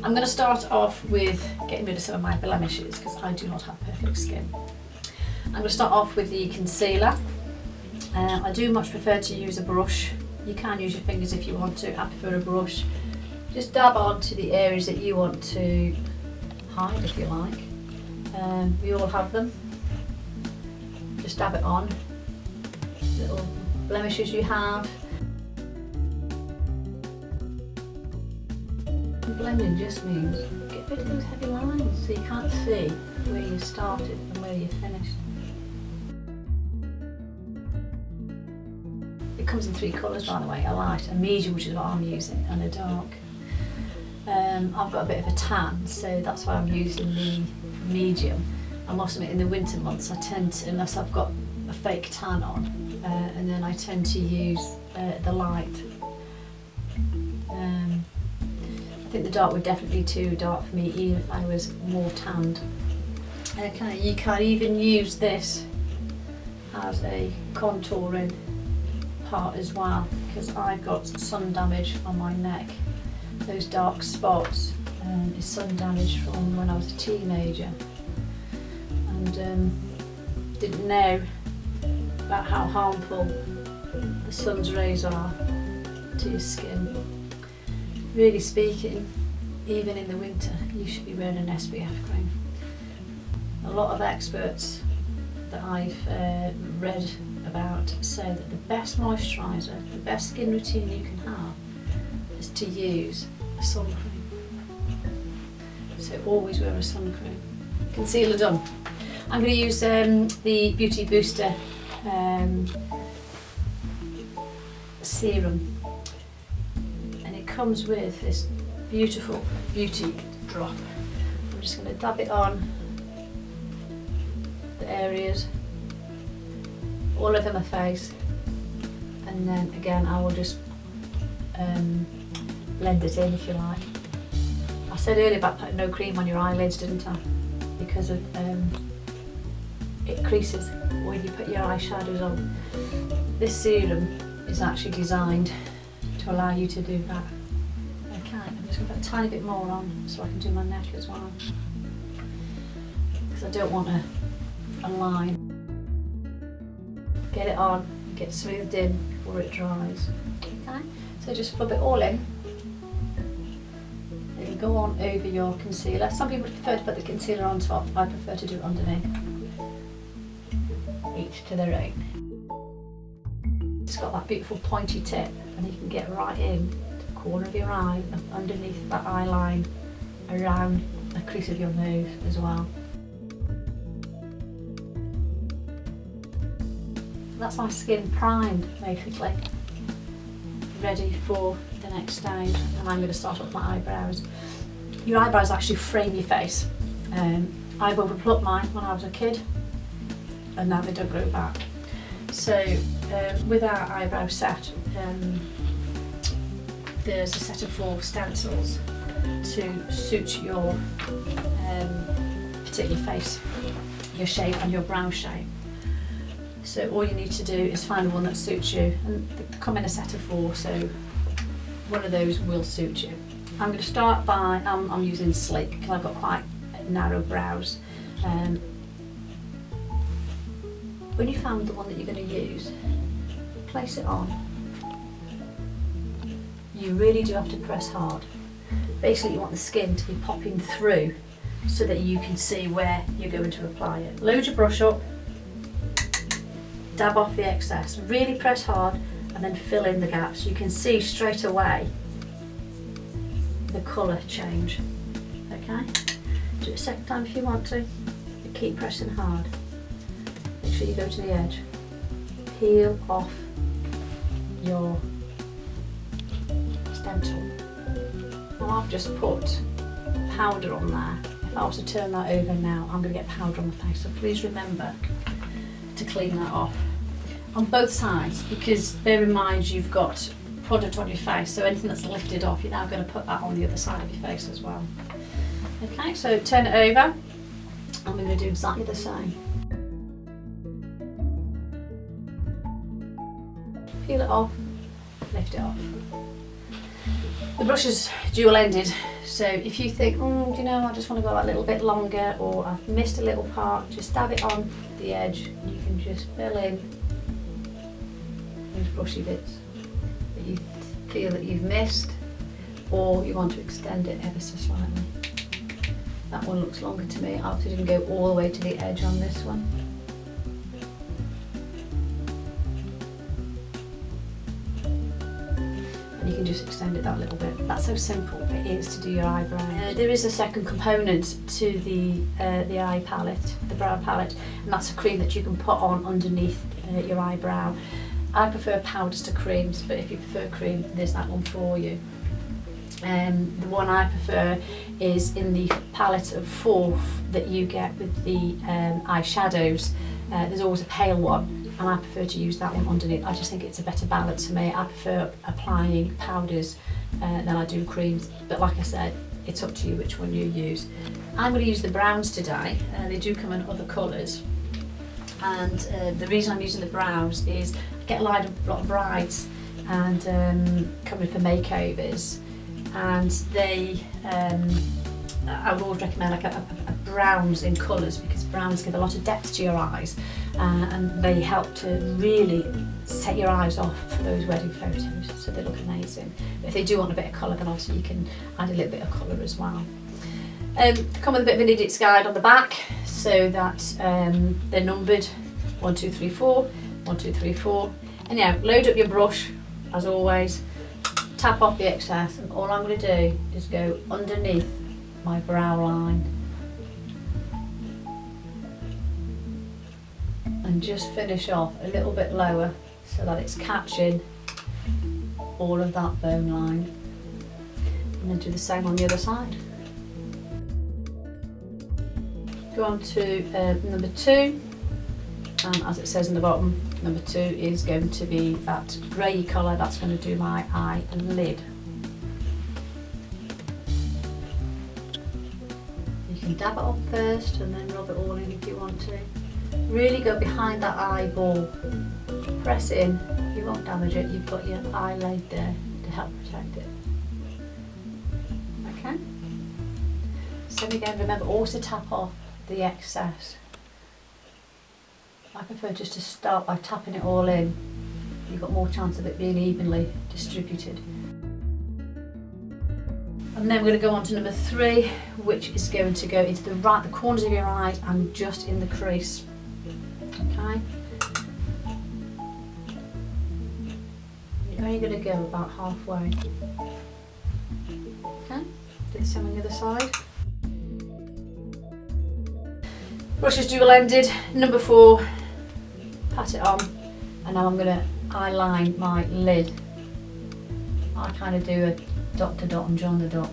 I'm going to start off with getting rid of some of my blemishes because I do not have perfect skin. I'm going to start off with the concealer. I do much prefer to use a brush. You can use your fingers if you want to. I prefer a brush. Just dab onto the areas that you want to hide, if you like. We all have them. Just dab it on. Little blemishes you have. Blending just means get rid of those heavy lines so you can't see where you started and where you finished. It comes in 3 colours, by the way: a light, a medium, which is what I'm using, and a dark. I've got a bit of a tan, so that's why I'm using the medium. I must admit, in the winter months I tend to, unless I've got a fake tan on, and then I tend to use the light. I think the dark would definitely be too dark for me even if I was more tanned. Okay, you can even use this as a contouring part as well, because I've got sun damage on my neck. Those dark spots is sun damage from when I was a teenager, and didn't know about how harmful the sun's rays are to your skin. Really speaking, even in the winter, you should be wearing an SPF cream. A lot of experts that I've read about say that the best moisturiser, the best skin routine you can have is to use a sun cream. So always wear a sun cream. Concealer done. I'm going to use the Beauty Booster serum. Comes with this beautiful beauty drop. I'm just going to dab it on the areas all over my face, and then again I will just blend it in, if you like. I said earlier about putting no cream on your eyelids, didn't I? Because of it creases when you put your eyeshadows on. This serum is actually designed to allow you to do that. I'm just going to put a tiny bit more on so I can do my neck as well, because I don't want a line. Get it on, get smoothed in before it dries. Okay, so just rub it all in. Then you go on over your concealer. Some people prefer to put the concealer on top. I prefer to do it underneath. Each to their own. It's got that beautiful pointy tip, and you can get right in corner of your eye, underneath that eye line, around the crease of your nose as well. That's my skin primed, basically, ready for the next stage. And I'm going to start off my eyebrows. Your eyebrows actually frame your face. I've overplucked mine when I was a kid, and now they don't grow back. So with our eyebrow set, there's a set of 4 stencils to suit your particular face, your shape and your brow shape. So all you need to do is find the one that suits you, and they come in a set of 4, so one of those will suit you. I'm going to start by, I'm using Sleek because I've got quite narrow brows. When you found the one that you're going to use, place it on. You really do have to press hard. Basically you want the skin to be popping through so that you can see where you're going to apply it. Load your brush up, dab off the excess, really press hard, and then fill in the gaps. You can see straight away the colour change. Okay? Do it a second time if you want to, but keep pressing hard. Make sure you go to the edge. Peel off your stencil. Now I've just put powder on there. If I was to turn that over now, I'm going to get powder on my face, so please remember to clean that off on both sides, because bear in mind you've got product on your face, so anything that's lifted off, you're now going to put that on the other side of your face as well. Okay, so turn it over. I'm going to do exactly the same. Peel it off, lift it off. The brush is dual ended, so if you think, you know, I just want to go that little bit longer, or I've missed a little part, just dab it on the edge. You can just fill in those brushy bits that you feel that you've missed, or you want to extend it ever so slightly. That one looks longer to me. I obviously didn't go all the way to the edge on this one. You can just extend it that little bit. That's how simple it is to do your eyebrow. There is a second component to the eye palette, the brow palette, and that's a cream that you can put on underneath your eyebrow. I prefer powders to creams, but if you prefer cream, there's that one for you. The one I prefer is in the palette of 4 that you get with the eyeshadows. There's always a pale one, and I prefer to use that one underneath. I just think it's a better balance for me. I prefer applying powders than I do creams, but like I said, it's up to you which one you use. I'm going to use the browns today. They do come in other colours, and the reason I'm using the browns is I get a lot of brides and coming for makeovers, and they I would always recommend like a browns in colours, because browns give a lot of depth to your eyes, and they help to really set your eyes off for those wedding photos, so they look amazing. But if they do want a bit of colour, then obviously you can add a little bit of colour as well. Come with a bit of an idiot's guide on the back, so that they're numbered 1, 2, 3, 4, 1, 2, 3, 4. And yeah, load up your brush as always, tap off the excess, and all I'm going to do is go underneath my brow line and just finish off a little bit lower so that it's catching all of that bone line, and then do the same on the other side. Go on to number 2, and as it says in the bottom, number 2 is going to be that grey colour. That's going to do my eyelid. You can dab it on first and then rub it all in if you want to. Really go behind that eyeball, press in, you won't damage it, you've got your eyelid there to help protect it. Okay? So again, remember also tap off the excess. I prefer just to start by tapping it all in. You've got more chance of it being evenly distributed. And then we're going to go on to number 3, which is going to go into the corners of your eyes and just in the crease. Okay? You're only going to go about halfway. Okay? Do the same on the other side. Brush is dual ended. Number 4, pat it on, and now I'm going to eyeline my lid. I kind of do a dot to dot and join the dots.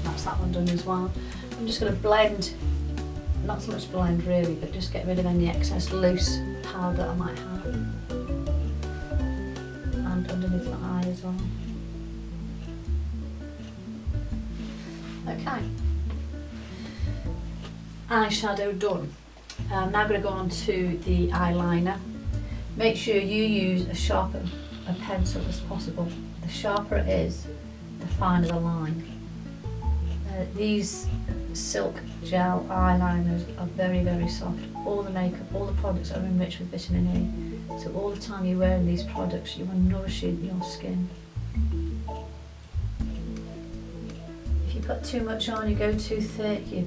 That's that one done as well. I'm just going to blend, not so much blend really, but just get rid of any excess loose powder I might have. And underneath my eye as well. Okay. Eyeshadow done. I'm now going to go on to the eyeliner. Make sure you use as sharp a pencil as possible. The sharper it is, the finer the line. These silk gel eyeliners are very, very soft. All the makeup, all the products are enriched with vitamin E. So all the time you're wearing these products, you are nourishing your skin. If you put too much on, you go too thick, you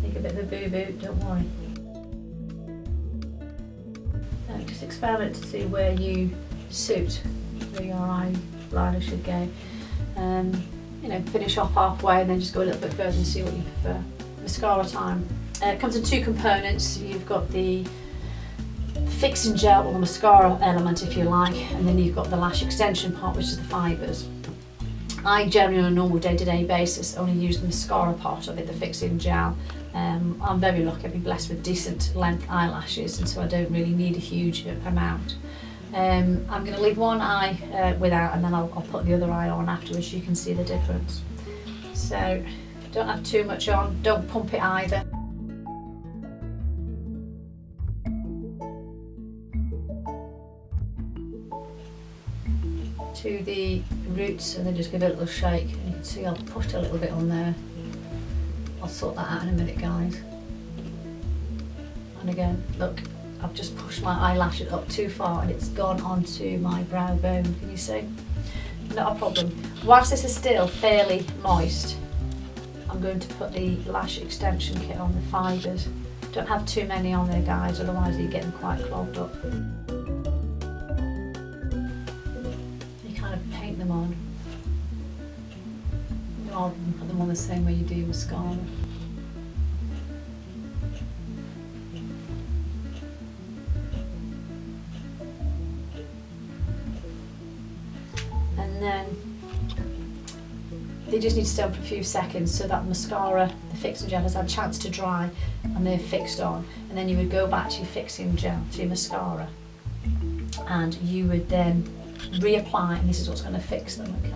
make a bit of a boo-boo, don't worry. Just experiment to see where you suit, where your eyeliner should go. You know, finish off halfway and then just go a little bit further and see what you prefer. Mascara time. It comes in 2 components. You've got the fixing gel, or the mascara element if you like, and then you've got the lash extension part, which is the fibres. I generally on a normal day-to-day basis only use the mascara part of it, the fixing gel. I'm very lucky, I've been blessed with decent length eyelashes, and so I don't really need a huge amount. I'm going to leave one eye without, and then I'll put the other eye on afterwards so you can see the difference. So don't have too much on, don't pump it either. to the roots and then just give it a little shake. And you can see I've pushed a little bit on there. I'll sort that out in a minute, guys. And again, look, I've just pushed my eyelashes up too far and it's gone onto my brow bone. Can you see? Not a problem. Whilst this is still fairly moist, I'm going to put the lash extension kit on the fibres. Don't have too many on there, guys, otherwise you get them quite clogged up. You kind of paint them on, rather than put them on the same way you do mascara. And then they just need to stay on for a few seconds so that the mascara, the fixing gel, has had a chance to dry and they're fixed on. And then you would go back to your fixing gel, to your mascara, and you would then reapply, and this is what's going to fix them, okay?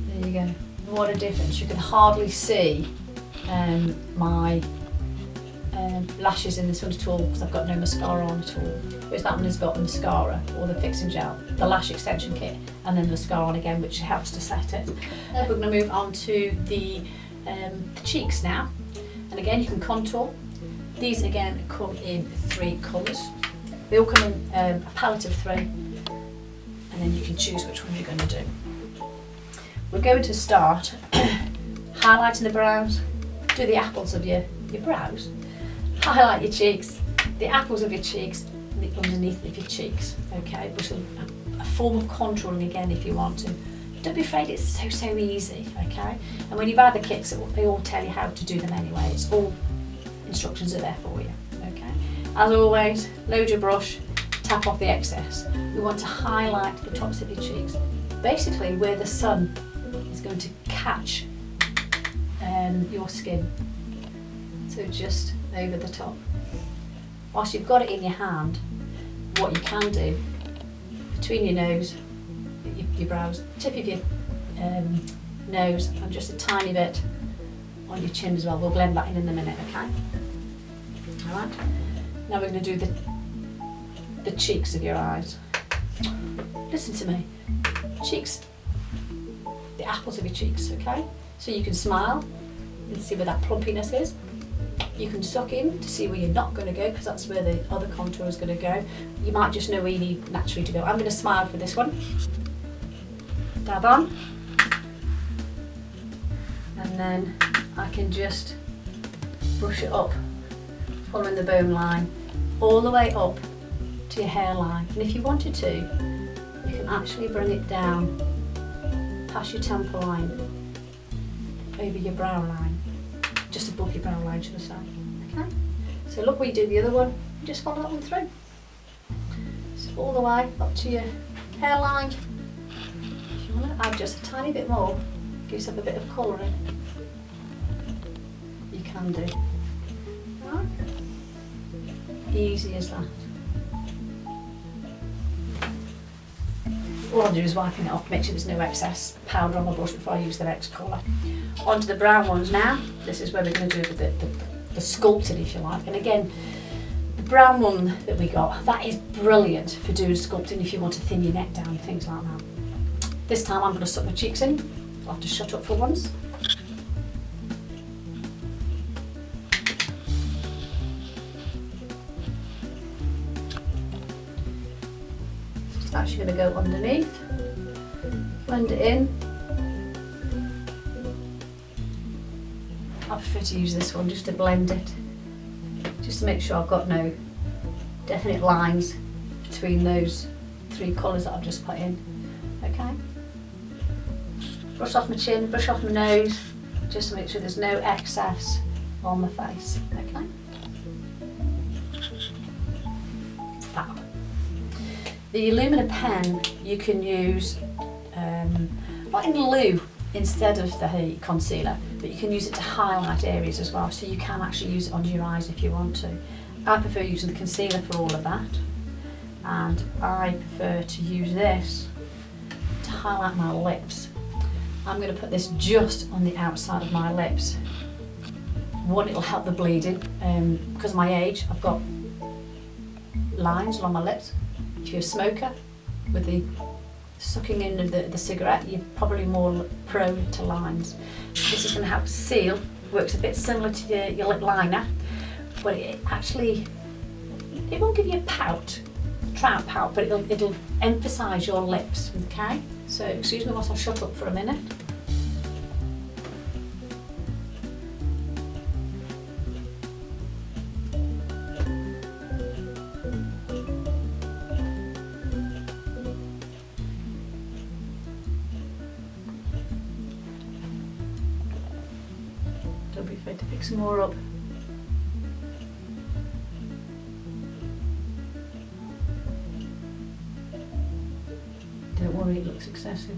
There you go. What a difference. You can hardly see my lashes in this one at all because I've got no mascara on at all. Whereas that one has got the mascara or the fixing gel, the lash extension kit, and then the mascara on again, which helps to set it. We're going to move on to the cheeks now. And again, you can contour. These again come in 3 colours. They all come in a palette of 3, and then you can choose which one you're going to do. We're going to start highlighting the brows. Do the apples of your brows. Highlight your cheeks, the apples of your cheeks, and the underneath of your cheeks. Okay, which is a form of contouring again if you want to. Don't be afraid, it's so easy. Okay, and when you buy the kits, they all tell you how to do them anyway. It's all instructions are there for you. Okay, as always, load your brush, tap off the excess. We want to highlight the tops of your cheeks, basically where the sun is going to catch your skin. So just over the top. Whilst you've got it in your hand, what you can do between your nose, your brows, tip of your nose, and just a tiny bit on your chin as well. We'll blend that in a minute, okay? Alright, now we're going to do the cheeks of your eyes. Listen to me. Cheeks, the apples of your cheeks, okay? So you can smile and see where that plumpiness is. You can suck in to see where you're not going to go, because that's where the other contour is going to go. You might just know where you need naturally to go. I'm going to smile for this one. Dab on. And then I can just brush it up, following the bone line, all the way up to your hairline. And if you wanted to, you can actually bring it down past your temple line, over your brow line, just above your brow line, should I say. Okay, so look where you do the other one, just follow that one through. So all the way up to your hairline. If you want to add just a tiny bit more, give yourself a bit of colour in, you can do. Right. Easy as that. All I'll do is wiping it off, make sure there's no excess powder on my brush before I use the next colour. Onto the brown ones now. This is where we're going to do the sculpting, if you like. And again, the brown one that we got, that is brilliant for doing sculpting if you want to thin your neck down, things like that. This time I'm going to suck my cheeks in. I'll have to shut up for once. It's actually going to go underneath. Blend it in. I prefer to use this one just to blend it, just to make sure I've got no definite lines between those 3 colours that I've just put in. Okay. Brush off my chin, brush off my nose, just to make sure there's no excess on my face. Okay. Fab. The Illumina pen you can use not in lieu instead of the concealer, but you can use it to highlight areas as well, so you can actually use it under your eyes if you want to. I prefer using the concealer for all of that, and I prefer to use this to highlight my lips. I'm going to put this just on the outside of my lips. One, it'll help the bleeding. Because of my age, I've got lines along my lips. If you're a smoker, with the sucking in of the cigarette, you're probably more prone to lines. This is going to help seal. Works a bit similar to your lip liner, but it won't give you a pout, trout pout, but it'll emphasise your lips. Okay, so excuse me whilst I shut up for a minute. Don't be afraid to pick some more up. Don't worry, it looks excessive.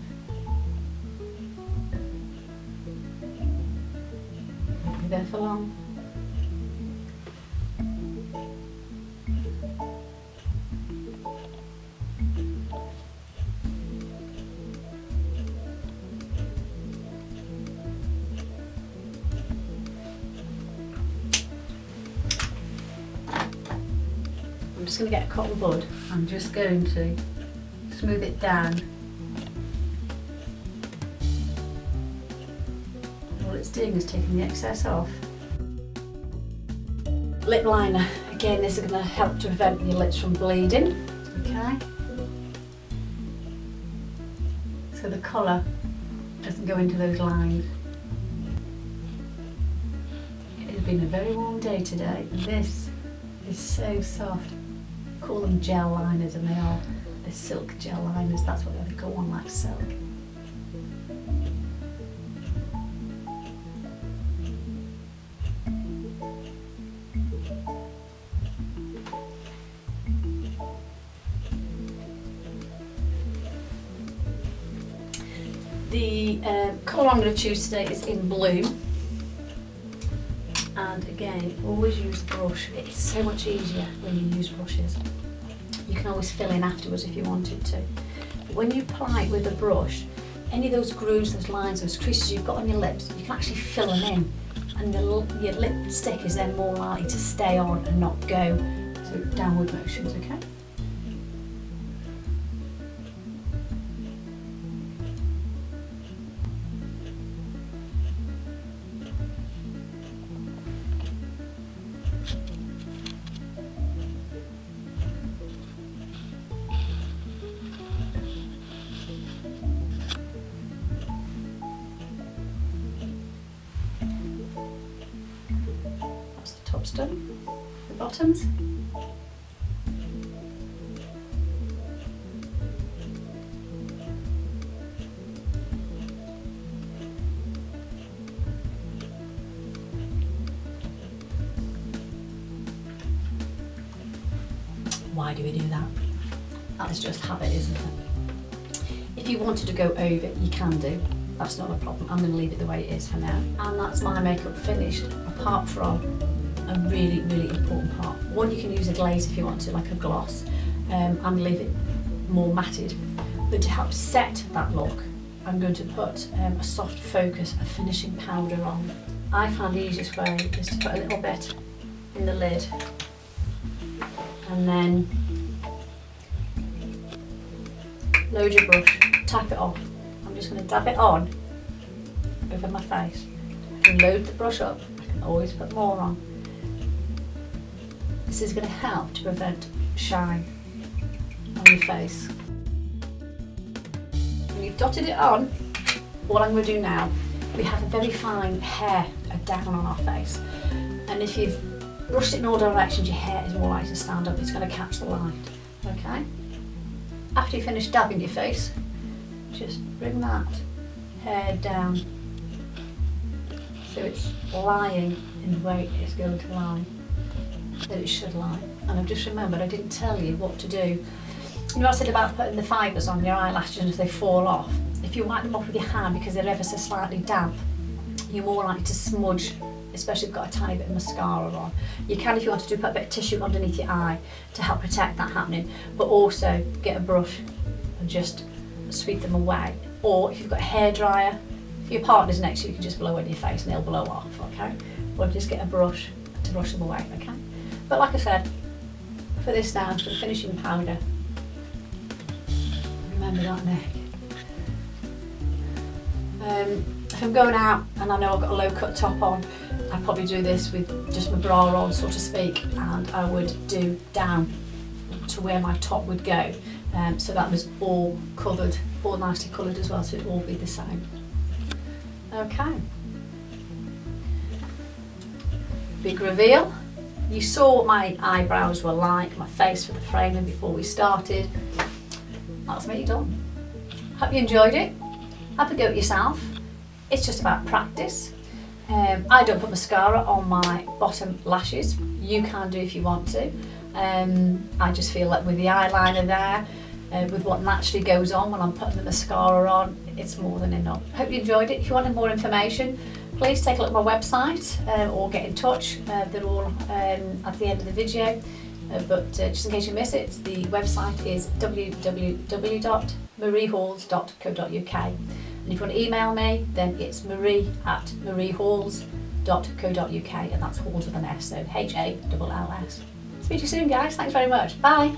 Won't be there for long. I'm just going to get a cotton bud. I'm just going to smooth it down. All it's doing is taking the excess off. Lip liner. Again, this is going to help to prevent your lips from bleeding. Okay. So the colour doesn't go into those lines. It has been a very warm day today, and this is so soft. I call them gel liners, and they are. They're silk gel liners, that's what they go on, like silk. The colour I'm going to choose today is in blue. And again, always use the brush. It's so much easier when you use brushes. You can always fill in afterwards if you wanted to. But when you apply it with a brush, any of those grooves, those lines, those creases you've got on your lips, you can actually fill them in. And your lipstick is then more likely to stay on and not go. So downward motions, okay? Top's done, the bottoms. Why do we do that? That's just habit, isn't it? If you wanted to go over, you can do. That's not a problem. I'm going to leave it the way it is for now. And that's my makeup finished, apart from a really, really important part. One, you can use a glaze if you want to, like a gloss, and leave it more matted. But to help set that look, I'm going to put a soft focus, a finishing powder on. I find the easiest way is to put a little bit in the lid, and then load your brush, tap it off. I'm just going to dab it on over my face. I can load the brush up, I can always put more on. This is going to help to prevent shine on your face. When you've dotted it on, what I'm going to do now, we have a very fine hair down on our face. And if you've brushed it in all directions, your hair is more likely to stand up. It's going to catch the light. Okay? After you finish dabbing your face, just bring that hair down so it's lying in the way it's going to lie, that it should lie. And I've just remembered I didn't tell you what to do. You know, I said about putting the fibres on your eyelashes and if they fall off. If you wipe them off with your hand because they're ever so slightly damp, you're more likely to smudge, especially if you've got a tiny bit of mascara on. You can, if you want to, put a bit of tissue underneath your eye to help protect that happening, but also get a brush and just sweep them away. Or if you've got a hairdryer, If your partner's next to you, you can just blow on your face and they'll blow off, okay? Or just get a brush to brush them away, okay? But like I said, for this now, for the finishing powder, remember that neck. If I'm going out and I know I've got a low cut top on, I'd probably do this with just my bra on, so to speak, and I would do down to where my top would go. So that was all covered, all nicely coloured as well, so it'd all be the same. Okay. Big reveal. You saw what my eyebrows were like, my face for the framing before we started. That's me done. Hope you enjoyed it. Have a go at yourself. It's just about practice. I don't put mascara on my bottom lashes. You can do if you want to. I just feel like with the eyeliner there, with what naturally goes on when I'm putting the mascara on, it's more than enough. Hope you enjoyed it. If you wanted more information, please take a look at my website or get in touch. They're all at the end of the video. But just in case you miss it, the website is www.mariehalls.co.uk. And if you want to email me, then it's marie@mariehalls.co.uk, and that's Halls with an S, so Halls. Speak to you soon, guys. Thanks very much. Bye.